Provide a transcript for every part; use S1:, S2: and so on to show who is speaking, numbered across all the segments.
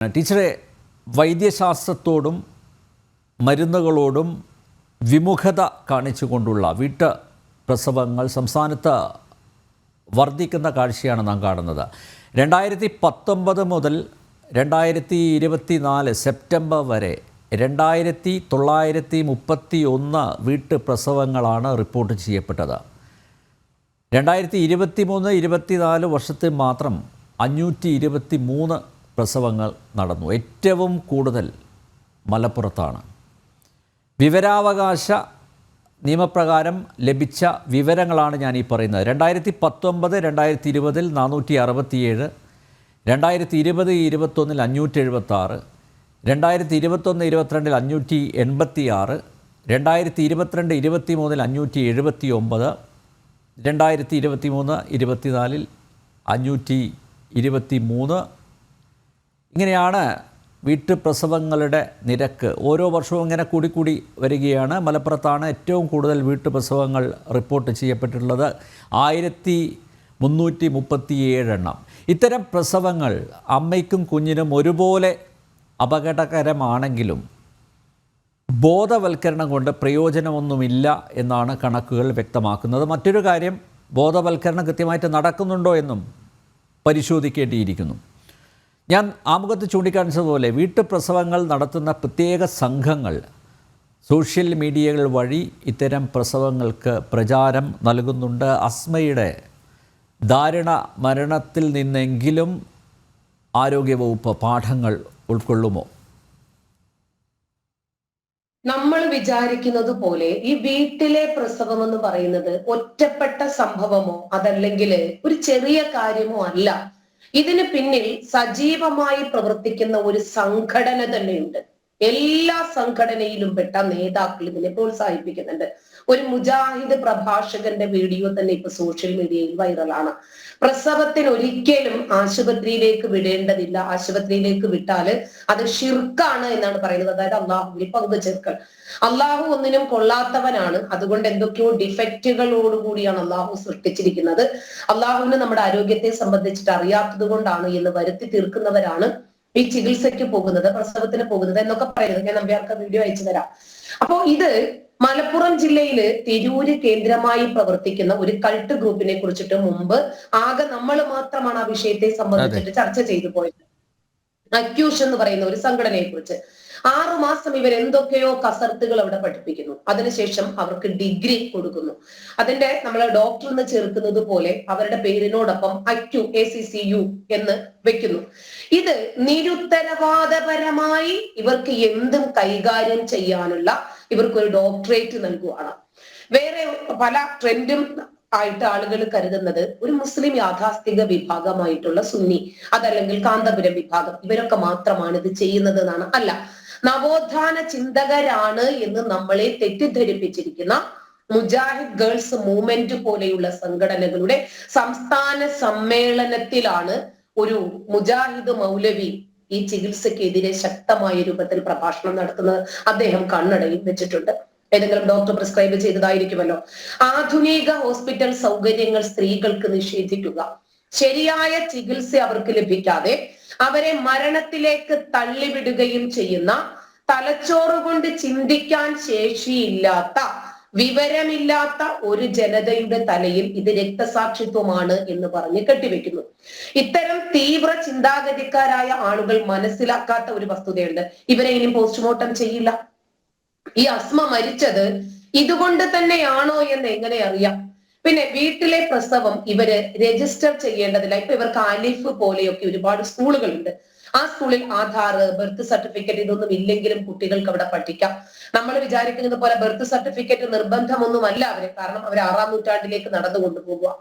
S1: ടീച്ചറെ, വൈദ്യശാസ്ത്രത്തോടും മരുന്നുകളോടും വിമുഖത കാണിച്ചുകൊണ്ടുള്ള വീട്ട് പ്രസവങ്ങൾ സംസ്ഥാനത്ത് വർദ്ധിക്കുന്ന കാഴ്ചയാണ് നാം കാണുന്നത്. 2019 മുതൽ 2024 സെപ്റ്റംബർ വരെ 2931 വീട്ട് പ്രസവങ്ങളാണ് റിപ്പോർട്ട് ചെയ്യപ്പെട്ടത്. 2023-24 വർഷത്തിൽ മാത്രം 523 പ്രസവങ്ങൾ നടന്നു. ഏറ്റവും കൂടുതൽ മലപ്പുറത്താണ്. വിവരാവകാശ നിയമപ്രകാരം ലഭിച്ച വിവരങ്ങളാണ് ഞാൻ ഈ പറയുന്നത്. 2019-2020 467, 2020-21 576, 2021-22 586, 2022-23 579, 2023-24 523. ഇങ്ങനെയാണ് വീട്ടുപ്രസവങ്ങളുടെ നിരക്ക്. ഓരോ വർഷവും ഇങ്ങനെ കൂടിക്കൂടി വരികയാണ്. മലപ്പുറത്താണ് ഏറ്റവും കൂടുതൽ വീട്ടുപ്രസവങ്ങൾ റിപ്പോർട്ട് ചെയ്യപ്പെട്ടിട്ടുള്ളത്, 1337 എണ്ണം. ഇത്തരം പ്രസവങ്ങൾ അമ്മയ്ക്കും കുഞ്ഞിനും ഒരുപോലെ അപകടകരമാണെങ്കിലും ബോധവൽക്കരണം കൊണ്ട് പ്രയോജനമൊന്നുമില്ല എന്നാണ് കണക്കുകൾ വ്യക്തമാക്കുന്നത്. മറ്റൊരു കാര്യം, ബോധവൽക്കരണം കൃത്യമായിട്ട് നടക്കുന്നുണ്ടോ എന്നും പരിശോധിക്കേണ്ടിയിരിക്കുന്നു. ഞാൻ ആമുഖത്ത് ചൂണ്ടിക്കാണിച്ചതുപോലെ വീട്ടുപ്രസവങ്ങൾ നടത്തുന്ന പ്രത്യേക സംഘങ്ങൾ സോഷ്യൽ മീഡിയകൾ വഴി ഇത്തരം പ്രസവങ്ങൾക്ക് പ്രചാരം നൽകുന്നുണ്ട്. അസ്മയുടെ ദാരുണ മരണത്തിൽ നിന്നെങ്കിലും ആരോഗ്യവകുപ്പ് പാഠങ്ങൾ ഉൾക്കൊള്ളുമോ?
S2: നമ്മൾ വിചാരിക്കുന്നത് പോലെ ഈ വീട്ടിലെ പ്രസവം എന്ന് പറയുന്നത് ഒറ്റപ്പെട്ട സംഭവമോ അതല്ലെങ്കിൽ ഒരു ചെറിയ കാര്യമോ അല്ല. ഇതിന് പിന്നിൽ സജീവമായി പ്രവർത്തിക്കുന്ന ഒരു സംഘടന തന്നെയുണ്ട്. എല്ലാ സംഘടനയിലും പെട്ട നേതാക്കൾ ഇതിനെ പ്രോത്സാഹിപ്പിക്കുന്നുണ്ട്. ഒരു മുജാഹിദ് പ്രഭാഷകന്റെ വീഡിയോ തന്നെ ഇപ്പൊ സോഷ്യൽ മീഡിയയിൽ വൈറലാണ്. പ്രസവത്തിന് ഒരിക്കലും ആശുപത്രിയിലേക്ക് വിടേണ്ടതില്ല, ആശുപത്രിയിലേക്ക് വിട്ടാല് അത് ഷിർക്കാണ് എന്നാണ് പറയുന്നത്. അതായത് അള്ളാഹുവിൽ പങ്കുചേർക്കൽ. അള്ളാഹു ഒന്നിനും കൊള്ളാത്തവനാണ്. അതുകൊണ്ട് എന്തൊക്കെയോ ഡിഫക്റ്റുകളോടുകൂടിയാണ് അള്ളാഹു സൃഷ്ടിച്ചിരിക്കുന്നത്. അള്ളാഹുവിന് നമ്മുടെ ആരോഗ്യത്തെ സംബന്ധിച്ചിട്ട് അറിയാത്തത് കൊണ്ടാണ് എന്ന് വരുത്തി തീർക്കുന്നവരാണ് ഈ ചികിത്സയ്ക്ക് പോകുന്നത്, പ്രസവത്തിന് പോകുന്നത് എന്നൊക്കെ പറയുന്നത്. ഞാൻ നമ്പ്യാർക്ക് വീഡിയോ അയച്ചു തരാം. അപ്പോ ഇത് മലപ്പുറം ജില്ലയില് തിരൂര് കേന്ദ്രമായി പ്രവർത്തിക്കുന്ന ഒരു കൾട്ട് ഗ്രൂപ്പിനെ കുറിച്ചിട്ട് മുമ്പ് ആകെ നമ്മൾ മാത്രമാണ് ആ വിഷയത്തെ സംബന്ധിച്ചിട്ട് ചർച്ച ചെയ്തു പോയത്. അക്യൂഷ് എന്ന് പറയുന്ന ഒരു സംഘടനയെ കുറിച്ച് 6 മാസം ഇവർ എന്തൊക്കെയോ കസർത്തുകൾ അവിടെ പഠിപ്പിക്കുന്നു. അതിനുശേഷം അവർക്ക് ഡിഗ്രി കൊടുക്കുന്നു. അതിന്റെ നമ്മൾ ഡോക്ടർ എന്ന് ചേർക്കുന്നത് പോലെ അവരുടെ പേരിനോടൊപ്പം അക്യു ACCU എന്ന് വെക്കുന്നു. ഇത് നിരുത്തരവാദപരമായി ഇവർക്ക് എന്തും കൈകാര്യം ചെയ്യാനുള്ള ഇവർക്കൊരു ഡോക്ടറേറ്റ് നൽകുകയാണ്. വേറെ പല ട്രെൻഡും ആയിട്ട് ആളുകൾ കരുതുന്നത് ഒരു മുസ്ലിം യാഥാസ്ഥിക വിഭാഗമായിട്ടുള്ള സുന്നി അതല്ലെങ്കിൽ കാന്തപുരം വിഭാഗം ഇവരൊക്കെ മാത്രമാണ് ഇത് ചെയ്യുന്നത് എന്നാണ്. അല്ല, നവോത്ഥാന ചിന്തകരാണ് എന്ന് നമ്മളെ തെറ്റിദ്ധരിപ്പിച്ചിരിക്കുന്ന മുജാഹിദ് ഗേൾസ് മൂവ്മെന്റ് പോലെയുള്ള സംഘടനകളുടെ സംസ്ഥാന സമ്മേളനത്തിലാണ് ഒരു മുജാഹിദ് മൗലവി ഈ ചികിത്സക്കെതിരെ ശക്തമായ രൂപത്തിൽ പ്രഭാഷണം നടത്തുന്നത്. അദ്ദേഹം കണ്ണടയിൽ വെച്ചിട്ടുണ്ട്. ഏതെങ്കിലും ഡോക്ടർ പ്രിസ്ക്രൈബ് ചെയ്തതായിരിക്കുമല്ലോ. ആധുനിക ഹോസ്പിറ്റൽ സൗകര്യങ്ങൾ സ്ത്രീകൾക്ക് നിഷേധിക്കുക, ശരിയായ ചികിത്സ അവർക്ക് ലഭിക്കാതെ അവരെ മരണത്തിലേക്ക് തള്ളിവിടുകയും ചെയ്യുന്ന, തലച്ചോറ് കൊണ്ട് ചിന്തിക്കാൻ ശേഷിയില്ലാത്ത, വിവരമില്ലാത്ത ഒരു ജനതയുടെ തലയിൽ ഇത് രക്തസാക്ഷിത്വമാണ് എന്ന് പറഞ്ഞ് കെട്ടിവെക്കുന്നു. ഇത്തരം തീവ്ര ചിന്താഗതിക്കാരായ ആളുകൾ മനസ്സിലാക്കാത്ത ഒരു വസ്തുതയുണ്ട്. ഇവരെ ഇനി പോസ്റ്റ്മോർട്ടം ചെയ്യില്ല. ഈ അസ്മ മരിച്ചത് ഇതുകൊണ്ട് തന്നെയാണോ എന്ന് എങ്ങനെ അറിയാം? പിന്നെ വീട്ടിലെ പ്രസവം ഇവര് രജിസ്റ്റർ ചെയ്യേണ്ടതില്ല. ഇപ്പൊ ഇവർക്ക് അലിഫ് പോലെയൊക്കെ ഒരുപാട് സ്കൂളുകളുണ്ട്. ആ സ്കൂളിൽ ആധാർ, ബർത്ത് സർട്ടിഫിക്കറ്റ് ഇതൊന്നും ഇല്ലെങ്കിലും കുട്ടികൾക്ക് അവിടെ പഠിക്കാം. നമ്മൾ വിചാരിക്കുന്നത് പോലെ ബർത്ത് സർട്ടിഫിക്കറ്റ് നിർബന്ധമൊന്നുമല്ല അവര്, കാരണം അവർ 6-ാം നൂറ്റാണ്ടിലേക്ക് നടന്നു കൊണ്ടുപോകുക.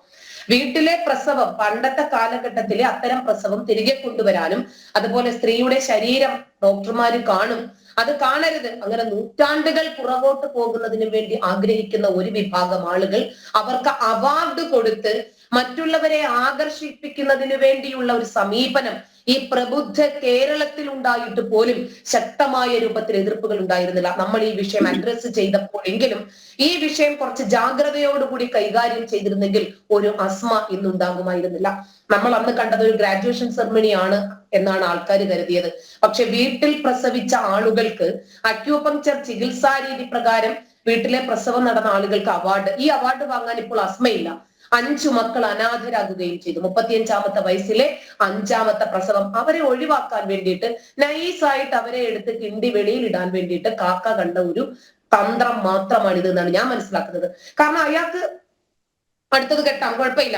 S2: വീട്ടിലെ പ്രസവം പണ്ടത്തെ കാലഘട്ടത്തിലെ അത്തരം പ്രസവം തിരികെ കൊണ്ടുവരാനും അതുപോലെ സ്ത്രീയുടെ ശരീരം ഡോക്ടർമാര് കാണും, അത് കാണരുത്, അങ്ങനെ നൂറ്റാണ്ടുകൾ പുറകോട്ട് പോകുന്നതിന് വേണ്ടി ആഗ്രഹിക്കുന്ന ഒരു വിഭാഗം ആളുകൾ അവർക്ക് അവാർഡ് കൊടുത്ത് മറ്റുള്ളവരെ ആകർഷിപ്പിക്കുന്നതിന് വേണ്ടിയുള്ള ഒരു സമീപനം ഈ പ്രബുദ്ധ കേരളത്തിൽ ഉണ്ടായിട്ട് പോലും ശക്തമായ രൂപത്തിൽ എതിർപ്പുകൾ ഉണ്ടായിരുന്നില്ല. നമ്മൾ ഈ വിഷയം അഡ്രസ്സ് ചെയ്തപ്പോഴെങ്കിലും ഈ വിഷയം കുറച്ച് ജാഗ്രതയോടുകൂടി കൈകാര്യം ചെയ്തിരുന്നെങ്കിൽ ഒരു അസ്മ ഇന്നുണ്ടാകുമായിരുന്നില്ല. നമ്മൾ അന്ന് കണ്ടത് ഒരു ഗ്രാജുവേഷൻ സെറമണിയാണ് എന്നാണ് ആൾക്കാർ കരുതിയത്. പക്ഷെ വീട്ടിൽ പ്രസവിച്ച ആളുകൾക്ക് അക്യൂപങ്ചർ ചികിത്സാ രീതി പ്രകാരം വീട്ടിലെ പ്രസവം നടന്ന ആളുകൾക്ക് അവാർഡ്, ഈ അവാർഡ് വാങ്ങാൻ ഇപ്പോൾ അസ്മയില്ല. 5 മക്കൾ അനാഥരാകുകയും ചെയ്തു. 35ാമത്തെ വയസ്സിലെ 5ാമത്തെ പ്രസവം. അവരെ ഒഴിവാക്കാൻ വേണ്ടിയിട്ട് നൈസായിട്ട് അവരെ എടുത്ത് കിണ്ടി വെളിയിൽ ഇടാൻ വേണ്ടിയിട്ട് കാക്ക കണ്ട ഒരു തന്ത്രം മാത്രമാണിത് എന്നാണ് ഞാൻ മനസ്സിലാക്കുന്നത്. കാരണം അയാൾക്ക് അടുത്തത് കെട്ടാം, കുഴപ്പമില്ല.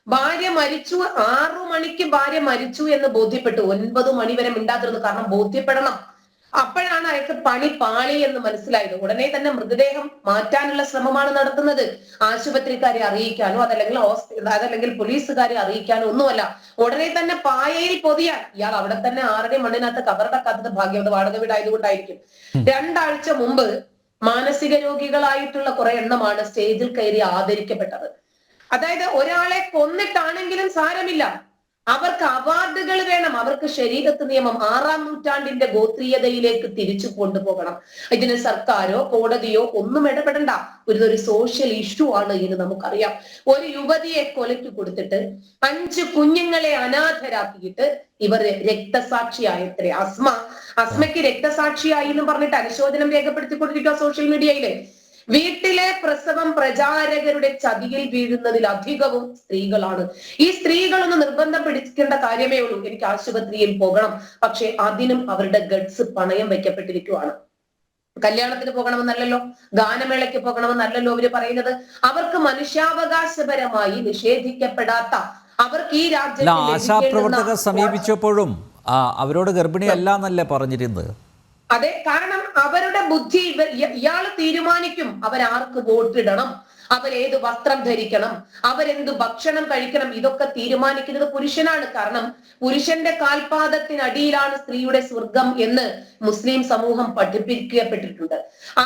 S2: ഭാര്യ മരിച്ചു, 6 മണിക്ക് ഭാര്യ മരിച്ചു എന്ന് ബോധ്യപ്പെട്ടു. 9 മണി വരെ മിണ്ടാതിരുന്നു. കാരണം ബോധ്യപ്പെടണം. അപ്പോഴാണ് അയാൾക്ക് പണി പാളി എന്ന് മനസ്സിലായത്. ഉടനെ തന്നെ മൃതദേഹം മാറ്റാനുള്ള ശ്രമമാണ് നടത്തുന്നത്. ആശുപത്രിക്കാരെ അറിയിക്കാനോ അതല്ലെങ്കിൽ പോലീസുകാരെ അറിയിക്കാനോ ഒന്നുമല്ല. ഉടനെ തന്നെ പായയിൽ പൊതിയാൻ. ഇയാൾ അവിടെ തന്നെ 6 മണ്ണിനകത്ത് കബറടക്കാത്തത് ഭാഗ്യം, വാടക വീടായതുകൊണ്ടായിരിക്കും. 2 ആഴ്ച മുമ്പ് മാനസിക രോഗികളായിട്ടുള്ള കുറെ എണ്ണമാണ് സ്റ്റേജിൽ കയറി ആദരിക്കപ്പെട്ടത്. അതായത് ഒരാളെ കൊന്നിട്ടാണെങ്കിലും സാരമില്ല, അവർക്ക് അവാർഡുകൾ വേണം. അവർക്ക് ശരീരത്ത് നിയമം 6ാം നൂറ്റാണ്ടിന്റെ ഗോത്രീയതയിലേക്ക് തിരിച്ചു കൊണ്ടുപോകണം. ഇതിന് സർക്കാരോ കോടതിയോ ഒന്നും ഇടപെടണ്ട. ഒരു സോഷ്യൽ ഇഷ്യൂ ആണ് എന്ന് നമുക്കറിയാം. ഒരു യുവതിയെ കൊലയ്ക്ക് കൊടുത്തിട്ട് 5 കുഞ്ഞുങ്ങളെ അനാഥരാക്കിയിട്ട് ഇവർ രക്തസാക്ഷിയായത്രേ. അസ്മയ്ക്ക് രക്തസാക്ഷിയായി എന്ന് പറഞ്ഞിട്ട് അനുശോചനം രേഖപ്പെടുത്തിക്കൊണ്ടിരിക്കുക സോഷ്യൽ മീഡിയയില്. വീട്ടിലെ പ്രസവം പ്രചാരകരുടെ ചതിയിൽ വീഴുന്നതിൽ അധികവും സ്ത്രീകളാണ്. ഈ സ്ത്രീകളൊന്ന് നിർബന്ധം പിടിക്കേണ്ട കാര്യമേ ഉള്ളൂ, എനിക്ക് ആശുപത്രിയിൽ പോകണം. പക്ഷെ അതിനും അവരുടെ ഗട്സ് പണയം വയ്ക്കപ്പെട്ടിരിക്കുവാണ്. കല്യാണത്തിന് പോകണമെന്നല്ലല്ലോ, ഗാനമേളയ്ക്ക് പോകണമെന്നല്ലല്ലോ അവര് പറയുന്നത്. അവർക്ക് മനുഷ്യാവകാശപരമായി നിഷേധിക്കപ്പെടാത്ത, അവർക്ക് ഈ രാജ്യത്ത്
S1: ആശാപ്രവർത്തകർ സമീപിച്ചപ്പോഴും അവരോട് ഗർഭിണിയല്ല എന്നല്ലേ പറഞ്ഞിരുന്നത്?
S2: അതെ, കാരണം അവരുടെ ബുദ്ധി ഇയാള് തീരുമാനിക്കും അവരാർക്ക് വോട്ടിടണം, അവരേത് വസ്ത്രം ധരിക്കണം, അവരെന്ത് ഭക്ഷണം കഴിക്കണം. ഇതൊക്കെ തീരുമാനിക്കുന്നത് പുരുഷനാണ്. കാരണം പുരുഷന്റെ കാൽപാദത്തിനടിയിലാണ് സ്ത്രീയുടെ സ്വർഗം എന്ന് മുസ്ലിം സമൂഹം പഠിപ്പിക്കപ്പെട്ടിട്ടുണ്ട്.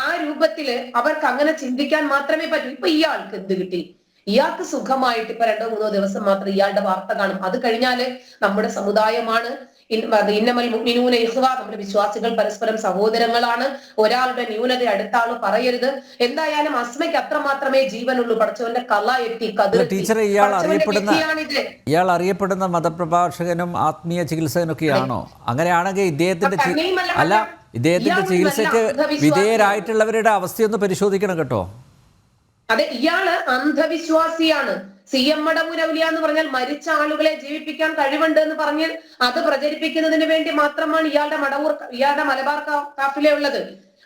S2: ആ രൂപത്തില് അവർക്ക് അങ്ങനെ ചിന്തിക്കാൻ മാത്രമേ പറ്റൂ. ഇപ്പൊ ഇയാൾക്ക് എന്ത് കിട്ടി? ഇയാൾക്ക് സുഖമായിട്ട് ഇപ്പൊ 2-3 ദിവസം മാത്രം ഇയാളുടെ വാർത്ത കാണും. അത് കഴിഞ്ഞാല് നമ്മുടെ സമുദായമാണ്, ഇന്നമൽ മുഅ്മിനൂന ഇഖ്വ, നമ്മുടെ വിശ്വാസികൾ പരസ്പരം സഹോദരങ്ങളാണ്, ഒരാളുടെ ന്യൂനത അടുത്ത ആള് പറയരുത്. എന്തായാലും അസ്മയ്ക്ക് അത്രമാത്രമേ ജീവനുള്ളൂ. പടച്ചവന്റെ കല എത്തി,
S1: ടീച്ചറെ, ഇയാൾ അറിയപ്പെടുന്ന മതപ്രഭാഷകനും ആത്മീയ ചികിത്സകനൊക്കെയാണോ? അങ്ങനെയാണെങ്കിൽ ഇദ്ദേഹത്തിന്റെ ചികിത്സയ്ക്ക് വിധേയരായിട്ടുള്ളവരുടെ അവസ്ഥയൊന്ന് പരിശോധിക്കണം കേട്ടോ.
S2: അതെ, ഇയാള് അന്ധവിശ്വാസിയാണ്. CM മടവൂർ ഔലിയ എന്ന് പറഞ്ഞാൽ മരിച്ച ആളുകളെ ജീവിപ്പിക്കാൻ കഴിവുണ്ട് എന്ന് പറഞ്ഞ് അത് പ്രചരിപ്പിക്കുന്നതിന് വേണ്ടി മാത്രമാണ് ഇയാളുടെ മലബാർ കാഫിലെ ഉള്ളത്.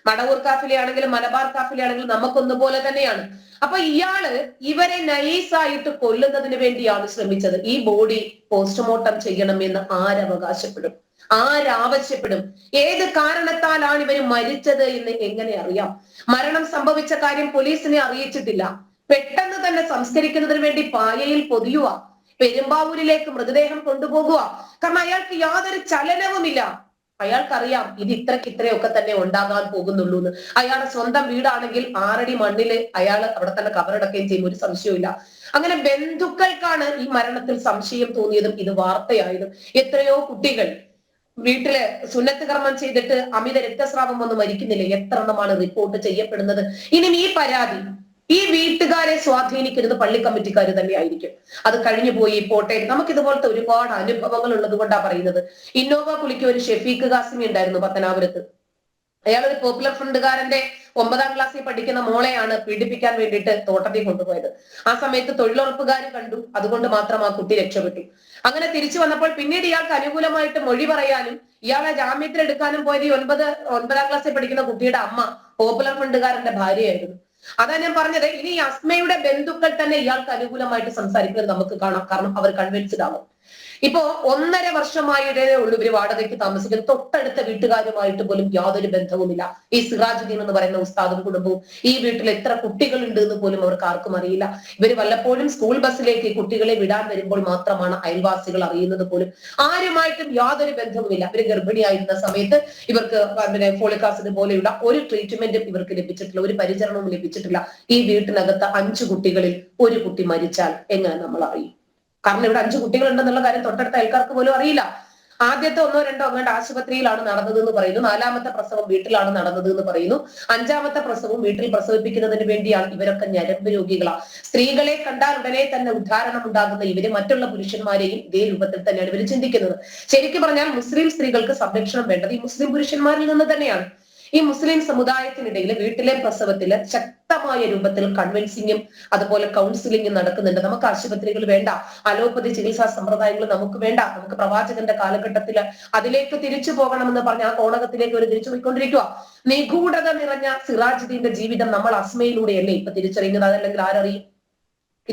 S2: മടവൂർ കാഫിലെ ആണെങ്കിലും മലബാർ കാഫിലെ ആണെങ്കിലും നമുക്കൊന്നുപോലെ തന്നെയാണ്. അപ്പൊ ഇയാള് ഇവരെ നൈസായിട്ട് കൊല്ലുന്നതിന് വേണ്ടിയാണ് ശ്രമിച്ചത്. ഈ ബോഡി പോസ്റ്റ്മോർട്ടം ചെയ്യണമെന്ന് ആരവകാശപ്പെടും? ആരാവശ്യപ്പെടും? ഏത് കാരണത്താലാണ് ഇവർ മരിച്ചത് എന്ന് എങ്ങനെ അറിയാം? മരണം സംഭവിച്ച കാര്യം പോലീസിനെ അറിയിച്ചിട്ടില്ല. പെട്ടെന്ന് തന്നെ സംസ്കരിക്കുന്നതിന് വേണ്ടി പായയിൽ പൊതിയുക, പെരുമ്പാവൂരിലേക്ക് മൃതദേഹം കൊണ്ടുപോകുക. കാരണം അയാൾക്ക് യാതൊരു ചലനവുമില്ല. അയാൾക്കറിയാം ഇത് ഇത്രയൊക്കെ തന്നെ ഉണ്ടാകാൻ പോകുന്നുള്ളൂ എന്ന്. അയാളുടെ സ്വന്തം വീടാണെങ്കിൽ 6 അടി മണ്ണില് അയാൾ അവിടെ തന്നെ കബറടക്കുകയും ചെയ്യും, ഒരു സംശയവുമില്ല. അങ്ങനെ ബന്ധുക്കൾക്കാണ് ഈ മരണത്തിൽ സംശയം തോന്നിയതും ഇത് വാർത്തയായതും. എത്രയോ കുട്ടികൾ വീട്ടില് സുന്നത്ത് കർമ്മം ചെയ്തിട്ട് അമിത രക്തസ്രാവം വന്ന് മരിക്കുന്നില്ല. എത്ര എണ്ണമാണ് റിപ്പോർട്ട് ചെയ്യപ്പെടുന്നത്? ഇനി ഈ പരാതി ഈ വീട്ടുകാരെ സ്വാധീനിക്കുന്നത് പള്ളി കമ്മിറ്റിക്കാർ തന്നെ ആയിരിക്കും. അത് കഴിഞ്ഞു പോയി പോട്ടെ. നമുക്ക് ഇതുപോലത്തെ ഒരുപാട് അനുഭവങ്ങൾ ഉള്ളത് കൊണ്ടാണ് പറയുന്നത്. ഇന്നോവ കുളിക്ക് ഒരു ഷെഫീഖ് ഖാസിമി ഉണ്ടായിരുന്നു പത്തനാപുരത്ത്. അയാൾ ഒരു പോപ്പുലർ ഫ്രണ്ടുകാരന്റെ 9ാം ക്ലാസ്സിൽ പഠിക്കുന്ന മോളെയാണ് പീഡിപ്പിക്കാൻ വേണ്ടിയിട്ട് തോട്ടത്തിൽ കൊണ്ടുപോയത്. ആ സമയത്ത് തൊഴിലുറപ്പുകാർ കണ്ടു, അതുകൊണ്ട് മാത്രം ആ കുട്ടി രക്ഷപ്പെട്ടു. അങ്ങനെ തിരിച്ചു വന്നപ്പോൾ പിന്നീട് ഇയാൾക്ക് അനുകൂലമായിട്ട് മൊഴി പറയാനും ഇയാളെ ജാമ്യത്തിൽ എടുക്കാനും പോയത് ഈ 9ാം ക്ലാസ്സിൽ പഠിക്കുന്ന കുട്ടിയുടെ അമ്മ പോപ്പുലർ ഫ്രണ്ടുകാരന്റെ ഭാര്യയായിരുന്നു. അതാ ഞാൻ പറഞ്ഞത്. ഇനി അസ്മയുടെ ബന്ധുക്കൾ തന്നെ ഇയാൾക്ക് അനുകൂലമായിട്ട് സംസാരിക്കുന്നത് നമുക്ക് കാണാം. കാരണം അവർ കൺവിൻസ്ഡ് ആവും. ഇപ്പോ 1.5 വർഷമായിട്ടേ ഉള്ളൂ ഇവര് വാടകയ്ക്ക് താമസിക്കുന്നത്. തൊട്ടടുത്ത വീട്ടുകാരുമായിട്ട് പോലും യാതൊരു ബന്ധവുമില്ല. ഈ സിറാജുദ്ദീൻ എന്ന് പറയുന്ന ഉസ്താദും കുടുംബവും ഈ വീട്ടിൽ എത്ര കുട്ടികളുണ്ട് എന്ന് പോലും അവർക്ക് ആർക്കും അറിയില്ല. ഇവര് വല്ലപ്പോഴും സ്കൂൾ ബസ്സിലേക്ക് ഈ കുട്ടികളെ വിടാൻ വരുമ്പോൾ മാത്രമാണ് അയൽവാസികൾ അറിയുന്നത് പോലും. ആരുമായിട്ടും യാതൊരു ബന്ധവുമില്ല. ഇവര് ഗർഭിണിയായിരുന്ന സമയത്ത് ഇവർക്ക് ഫോളിക് ആസിഡ് പോലെയുള്ള ഒരു ട്രീറ്റ്മെന്റും ഇവർക്ക് ലഭിച്ചിട്ടില്ല, ഒരു പരിചരണവും ലഭിച്ചിട്ടില്ല. ഈ വീട്ടിനകത്ത് 5 കുട്ടികളിൽ ഒരു കുട്ടി മരിച്ചാൽ എങ്ങനെ നമ്മൾ അറിയും? കാരണം ഇവിടെ 5 കുട്ടികൾ ഉണ്ടെന്നുള്ള കാര്യം തൊട്ടടുത്ത അയൽക്കാർക്ക് പോലും അറിയില്ല. ആദ്യത്തെ ഒന്നോ രണ്ടോ അങ്ങോട്ട് ആശുപത്രിയിലാണ് നടന്നത് എന്ന് പറയുന്നു, 4ാമത്തെ പ്രസവം വീട്ടിലാണ് നടന്നത് എന്ന് പറയുന്നു, 5ാമത്തെ പ്രസവം വീട്ടിൽ പ്രസവിപ്പിക്കുന്നതിന് വേണ്ടിയാണ്. ഇവരൊക്കെ ഞരമ്പ് രോഗികളാണ്. സ്ത്രീകളെ കണ്ടാൽ ഉടനെ തന്നെ ഉദ്ധാരണം ഉണ്ടാകുന്ന ഇവര് മറ്റുള്ള പുരുഷന്മാരെയും ഇതേ രൂപത്തിൽ തന്നെയാണ് ഇവർ ചിന്തിക്കുന്നത്. ശരിക്കും പറഞ്ഞാൽ മുസ്ലിം സ്ത്രീകൾക്ക് സംരക്ഷണം വേണ്ടത് ഈ മുസ്ലിം പുരുഷന്മാരിൽ നിന്ന് തന്നെയാണ്. ഈ മുസ്ലിം സമുദായത്തിനിടയിൽ വീട്ടിലെ പ്രസവത്തില് ശക്തമായ രൂപത്തിൽ കൺവിൻസിങ്ങും അതുപോലെ കൗൺസിലിംഗും നടക്കുന്നുണ്ട്. നമുക്ക് ആശുപത്രികൾ വേണ്ട, അലോപ്പതി ചികിത്സാ സമ്പ്രദായങ്ങൾ നമുക്ക് വേണ്ട, നമുക്ക് പ്രവാചകന്റെ കാലഘട്ടത്തിൽ അതിലേക്ക് തിരിച്ചു പോകണമെന്ന് പറഞ്ഞ ആ കോണകത്തിലേക്ക് ഒരു തിരിച്ചു പോയിക്കൊണ്ടിരിക്കുക. നിഗൂഢത നിറഞ്ഞ സിറാജുദ്ദീന്റെ ജീവിതം നമ്മൾ അസ്മയിലൂടെയല്ലേ ഇപ്പൊ തിരിച്ചറിയുന്നത്? അതല്ലെങ്കിൽ ആരറിയും?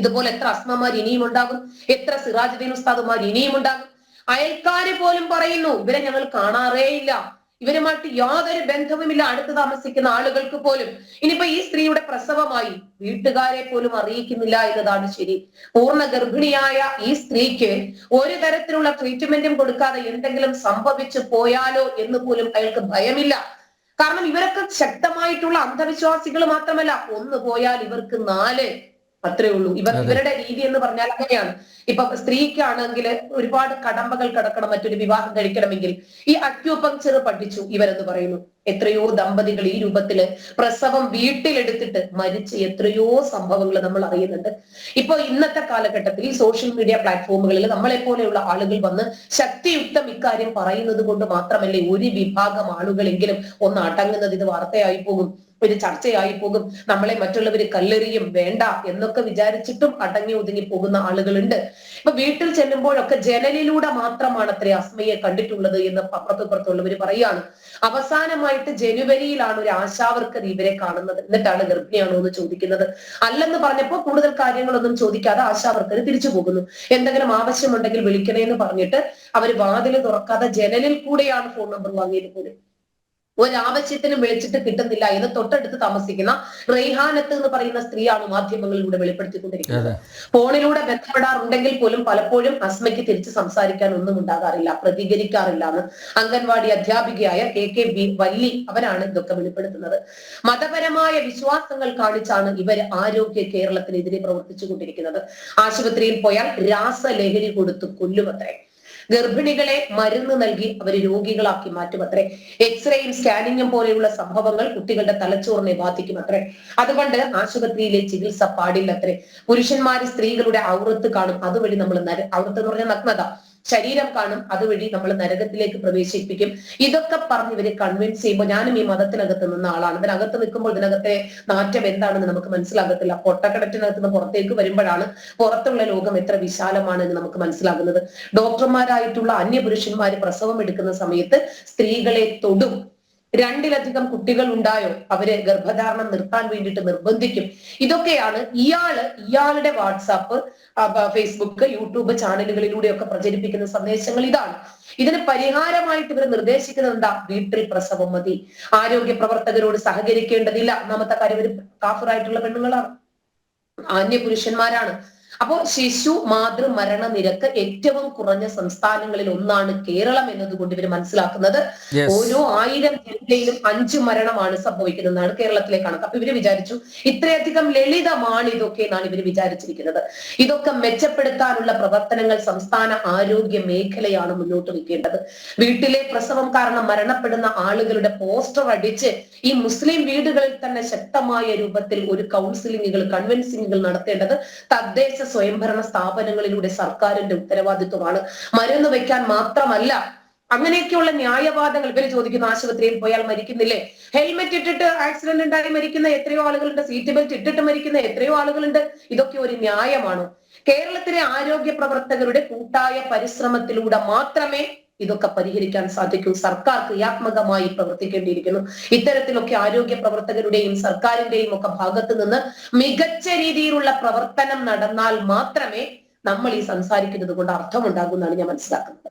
S2: ഇതുപോലെ എത്ര അസ്മമാർ ഇനിയും ഉണ്ടാകും, എത്ര സിറാജുദ്ദീൻ ഉസ്താദുമാർ ഇനിയും ഉണ്ടാകും. അയൽക്കാര് പോലും പറയുന്നു ഇവരെ ഞങ്ങൾ കാണാറേ ഇല്ല, ഇവരുമായിട്ട് യാതൊരു ബന്ധവുമില്ല, അടുത്ത് താമസിക്കുന്ന ആളുകൾക്ക് പോലും. ഇനിയിപ്പോ ഈ സ്ത്രീയുടെ പ്രസവമായി വീട്ടുകാരെ പോലും അറിയിക്കുന്നില്ല എന്നതാണ് ശരി. പൂർണ്ണ ഗർഭിണിയായ ഈ സ്ത്രീക്ക് ഒരു തരത്തിലുള്ള ട്രീറ്റ്മെന്റും കൊടുക്കാതെ എന്തെങ്കിലും സംഭവിച്ചു പോയാലോ എന്ന് പോലും അയാൾക്ക് ഭയമില്ല. കാരണം ഇവരൊക്കെ ശക്തമായിട്ടുള്ള അന്ധവിശ്വാസികൾ മാത്രമല്ല, ഒന്ന് പോയാൽ ഇവർക്ക് 4 അത്രേ ഉള്ളൂ. ഇവരുടെ രീതി എന്ന് പറഞ്ഞാൽ അങ്ങനെയാണ്. ഇപ്പൊ സ്ത്രീക്കാണെങ്കിൽ ഒരുപാട് കടമ്പകൾ കടക്കണം മറ്റൊരു വിവാഹം കഴിക്കണമെങ്കിൽ. ഈ അക്യൂപങ്ക്ചർ പഠിച്ചു ഇവരെന്ന് പറയുന്നു. എത്രയോ ദമ്പതികൾ ഈ രൂപത്തില് പ്രസവം വീട്ടിലെടുത്തിട്ട് മരിച്ച എത്രയോ സംഭവങ്ങൾ നമ്മൾ അറിയുന്നുണ്ട്. ഇപ്പൊ ഇന്നത്തെ കാലഘട്ടത്തിൽ ഈ സോഷ്യൽ മീഡിയ പ്ലാറ്റ്ഫോമുകളിൽ നമ്മളെ പോലെയുള്ള ആളുകൾ വന്ന് ശക്തിയുക്തം ഇക്കാര്യം പറയുന്നത് കൊണ്ട് മാത്രമല്ലേ ഒരു വിഭാഗം ആളുകളെങ്കിലും ഒന്ന് അടങ്ങുന്നത്. ഇത് വാർത്തയായി പോകും, ഒരു ചർച്ചയായി പോകും, നമ്മളെ മറ്റുള്ളവര് കല്ലെറിയും, വേണ്ട എന്നൊക്കെ വിചാരിച്ചിട്ടും അടങ്ങി ഒതുങ്ങി പോകുന്ന ആളുകളുണ്ട്. ഇപ്പൊ വീട്ടിൽ ചെല്ലുമ്പോഴൊക്കെ ജനലിലൂടെ മാത്രമാണ് അത്രേ അസ്മയെ കണ്ടിട്ടുള്ളത് എന്ന് അപ്പുറത്തുപുറത്തുള്ളവര് പറയാണ്. അവസാനമായിട്ട് ജനുവരിയിലാണ് ഒരു ആശാവർക്കർ ഇവരെ കാണുന്നത്. എന്നിട്ടാണ് ഗർഭിണിയാണോ എന്ന് ചോദിക്കുന്നത്. അല്ലെന്ന് പറഞ്ഞപ്പോ കൂടുതൽ കാര്യങ്ങളൊന്നും ചോദിക്കാതെ ആശാവർക്കർ തിരിച്ചു പോകുന്നു. എന്തെങ്കിലും ആവശ്യമുണ്ടെങ്കിൽ വിളിക്കണേ എന്ന് പറഞ്ഞിട്ട് അവര് വാതിൽ തുറക്കാതെ ജനലിൽ കൂടെയാണ് ഫോൺ നമ്പർ വാങ്ങിയത് പോലും. ഒരാവശ്യത്തിനും വിളിച്ചിട്ട് കിട്ടുന്നില്ല എന്ന് തൊട്ടടുത്ത് താമസിക്കുന്ന റെയ്ഹാനത്ത് എന്ന് പറയുന്ന സ്ത്രീയാണ് മാധ്യമങ്ങളിലൂടെ വെളിപ്പെടുത്തിക്കൊണ്ടിരിക്കുന്നത്. ഫോണിലൂടെ ബന്ധപ്പെടാറുണ്ടെങ്കിൽ പോലും പലപ്പോഴും അസ്മയ്ക്ക് തിരിച്ച് സംസാരിക്കാൻ ഒന്നും ഉണ്ടാകാറില്ല, പ്രതികരിക്കാറില്ല എന്ന് അംഗൻവാടി അധ്യാപികയായ KK വല്ലി അവരാണ് ഇതൊക്കെ വെളിപ്പെടുത്തുന്നത്. മതപരമായ വിശ്വാസങ്ങൾ കാണിച്ചാണ് ഇവർ ആരോഗ്യ കേരളത്തിനെതിരെ പ്രവർത്തിച്ചുകൊണ്ടിരിക്കുന്നത്. ആശുപത്രിയിൽ പോയാൽ രാസലഹരി കൊടുത്ത് കൊല്ലുമത്രേ. ഗർഭിണികളെ മരുന്ന് നൽകി അവര് രോഗികളാക്കി മാറ്റുമത്രേ. എക്സ്റേയും സ്കാനിങ്ങും പോലെയുള്ള സംഭവങ്ങൾ കുട്ടികളുടെ തലച്ചോറിനെ ബാധിക്കുമത്രേ. അതുകൊണ്ട് ആശുപത്രിയിലെ ചികിത്സ പാടില്ലത്രേ. പുരുഷന്മാര് സ്ത്രീകളുടെ ഔറത്ത് കാണും, അതുവഴി നമ്മൾ ഔറത്ത് എന്ന് പറഞ്ഞാൽ നഗ്നത, ശരീരം കാണും, അതുവഴി നമ്മൾ നരകത്തിലേക്ക് പ്രവേശിപ്പിക്കും. ഇതൊക്കെ പറഞ്ഞ് ഇവരെ കൺവിൻസ് ചെയ്യുമ്പോൾ, ഞാനും ഈ മതത്തിനകത്ത് നിന്ന ആളാണ്, ഇതിനകത്ത് നിൽക്കുമ്പോൾ ഇതിനകത്തെ നാറ്റം എന്താണെന്ന് നമുക്ക് മനസ്സിലാകത്തില്ല. പൊട്ടക്കിടറ്റിനകത്ത് നിന്ന് പുറത്തേക്ക് വരുമ്പോഴാണ് പുറത്തുള്ള ലോകം എത്ര വിശാലമാണ് എന്ന് നമുക്ക് മനസ്സിലാകുന്നത്. ഡോക്ടർമാരായിട്ടുള്ള അന്യപുരുഷന്മാര് പ്രസവം എടുക്കുന്ന സമയത്ത് സ്ത്രീകളെ തൊടും. 2-ലധികം കുട്ടികൾ ഉണ്ടായോ അവര് ഗർഭധാരണം നിർത്താൻ വേണ്ടിയിട്ട് നിർബന്ധിക്കും. ഇതൊക്കെയാണ് ഇയാളുടെ വാട്സാപ്പ്, ഫേസ്ബുക്ക്, യൂട്യൂബ് ചാനലുകളിലൂടെയൊക്കെ പ്രചരിപ്പിക്കുന്ന സന്ദേശങ്ങൾ. ഇതാണ് ഇതിന് പരിഹാരമായിട്ട് ഇവർ നിർദ്ദേശിക്കുന്നത്. എന്താ? വീട്ടിൽ പ്രസവം മതി, ആരോഗ്യ പ്രവർത്തകരോട് സഹകരിക്കേണ്ടതില്ല. ഒന്നാമത്തെ കാര്യം ഇവർ കാഫിറായിട്ടുള്ള പെണ്ണുങ്ങളാണ്, അന്യപുരുഷന്മാരാണ്. അപ്പോ ശിശു മാതൃ മരണ നിരക്ക് ഏറ്റവും കുറഞ്ഞ സംസ്ഥാനങ്ങളിൽ ഒന്നാണ് കേരളം എന്നതുകൊണ്ട് ഇവർ മനസ്സിലാക്കുന്നത് ഓരോ 1000 ജനതയിലും 5 മരണമാണ് സംഭവിക്കുന്നതെന്നാണ് കേരളത്തിലെ കണക്ക്. അപ്പൊ ഇവര് വിചാരിച്ചു ഇത്രയധികം ലളിതമാണ് ഇതൊക്കെ എന്നാണ് ഇവർ വിചാരിച്ചിരിക്കുന്നത്. ഇതൊക്കെ മെച്ചപ്പെടുത്താനുള്ള പ്രവർത്തനങ്ങൾ സംസ്ഥാന ആരോഗ്യ മേഖലയാണ് മുന്നോട്ട് വെക്കേണ്ടത്. വീട്ടിലെ പ്രസവം കാരണം മരണപ്പെടുന്ന ആളുകളുടെ പോസ്റ്റർ അടിച്ച് ഈ മുസ്ലിം വീടുകളിൽ തന്നെ ശക്തമായ രൂപത്തിൽ ഒരു കൗൺസിലിങ്ങുകൾ, കൺവിൻസിങ്ങുകൾ നടത്തേണ്ടത് തദ്ദേശ സ്വയംഭരണ സ്ഥാപനങ്ങളിലൂടെ സർക്കാരിന്റെ ഉത്തരവാദിത്വമാണ്. മരുന്ന് വെക്കാൻ മാത്രമല്ല, അങ്ങനെയൊക്കെയുള്ള ന്യായവാദങ്ങൾ ഇവര് ചോദിക്കുന്നു. ആശുപത്രിയിൽ പോയാൽ മരിക്കുന്നില്ലേ? ഹെൽമെറ്റ് ഇട്ടിട്ട് ആക്സിഡന്റ് ഉണ്ടായി മരിക്കുന്ന എത്രയോ ആളുകളുണ്ട്, സീറ്റ് ബെൽറ്റ് ഇട്ടിട്ട് മരിക്കുന്ന എത്രയോ ആളുകളുണ്ട്. ഇതൊക്കെ ഒരു ന്യായമാണോ? കേരളത്തിലെ ആരോഗ്യ പ്രവർത്തകരുടെ കൂട്ടായ പരിശ്രമത്തിലൂടെ മാത്രമേ ഇതൊക്കെ പരിഹരിക്കാൻ സാധിക്കൂ. സർക്കാർ ക്രിയാത്മകമായി പ്രവർത്തിക്കേണ്ടിയിരിക്കുന്നു. ഇത്തരത്തിലൊക്കെ ആരോഗ്യ പ്രവർത്തകരുടെയും സർക്കാരിന്റെയും ഒക്കെ ഭാഗത്ത് നിന്ന് മികച്ച രീതിയിലുള്ള പ്രവർത്തനം നടന്നാൽ മാത്രമേ നമ്മൾ ഈ സംസാരിക്കുന്നത് കൊണ്ട് അർത്ഥമുണ്ടാകുമെന്നാണ് ഞാൻ മനസ്സിലാക്കുന്നത്.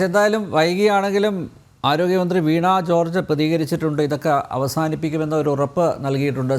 S1: എന്തായാലും വൈകിയാണെങ്കിലും ആരോഗ്യമന്ത്രി വീണ ജോർജ് പ്രതികരിച്ചിട്ടുണ്ട്. ഇതൊക്കെ അവസാനിപ്പിക്കുമെന്ന ഒരു ഉറപ്പ് നൽകിയിട്ടുണ്ട്.